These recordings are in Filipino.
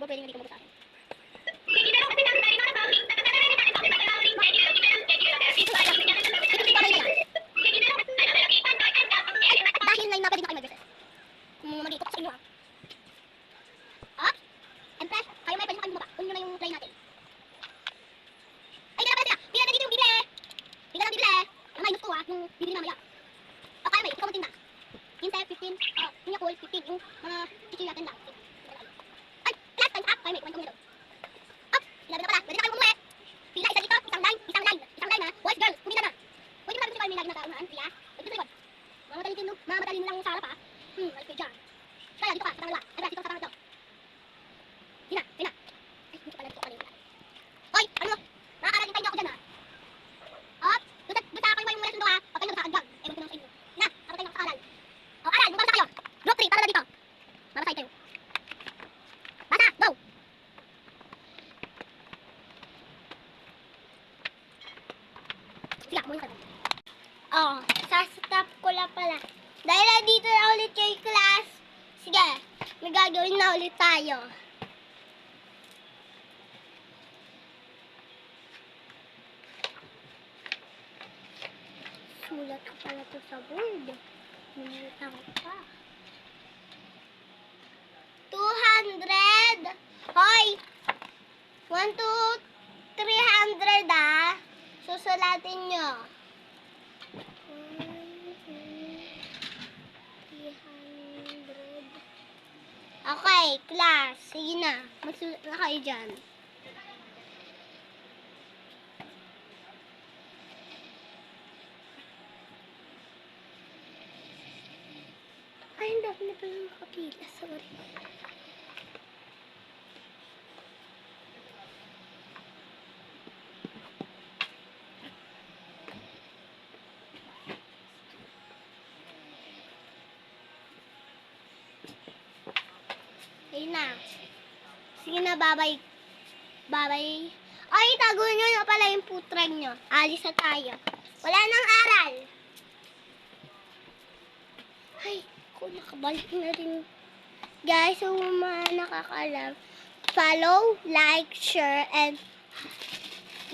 Pwede hindi ko mabasa. Dahil na pwede na kayo mag-reset. Mag-ikot sa inyo ha. Up. And press. Kayo may pwede na kayo bumaba. Kunin nyo na yung play natin. Ay, di na pala sila. Di na dito yung bibili. Di na lang bibili. Ang minus ko ha. Yung bibili mamaya. O kaya may. Ikaw magtinda. 15, 15. Yung Yakult, 15. Yung mga chichi natin lang. Ay, last time up. Kaya may. Kumain ko nito. Up. Sinabi na pala. Pwede na kayo bumuwi. Pila isa dito. Isang line. Isang line. Isang line ha. Boys, girls. Pumila na. Pwede na rin may lagi na kaunahan. Pila. Pwede na rin. Mga madalin lang sa harap ha. Alis kayo dyan. Kaya dito ka, sa tangla. Ay, dito ka sa tangla. Hina, hina. Ay, hindi ko pala dito ka kanina. Hoy, ano? Nakakarating tayo ako dyan ha. Up. Doon sa kayo yung mula sundo ha. Huwag kayo nagsaagdag. Ewan ko naman sa inyo. Na, ako tayo nakakaaral. O, aral. Magbasa kayo. Group 3, para na dito. Mabasay kayo. Basa, go! Sige, kumuhin ka na. Oh, sastop ko lang pala. Dahil nandito na ulit yung class. Sige, may gagawin na ulit tayo. Sulat ko pala to sa board. Nilimutan ko pa. 200! Hoy! 1, 2, 300 ah. Susulatin nyo. Okay, class. Sige na. Magsulat na kayo dyan. Ay, hindi ako na pala makapila. Sorry. Ayun na. Sige na, bye-bye. Bye-bye. Ay, tago nyo na pala yung putrag nyo. Alis na tayo. Wala nang aral. Ay, kung nakabalik na rin. Guys, kung mga nakakaalam, follow, like, share, and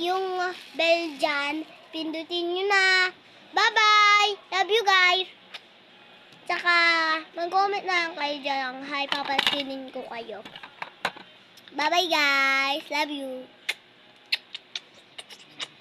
yung bell dyan, pindutin nyo na. Bye-bye! Love you guys! Tsaka, mag-comment na lang kayo dyan. Hi, papansinin ko kayo. Bye-bye guys. Love you.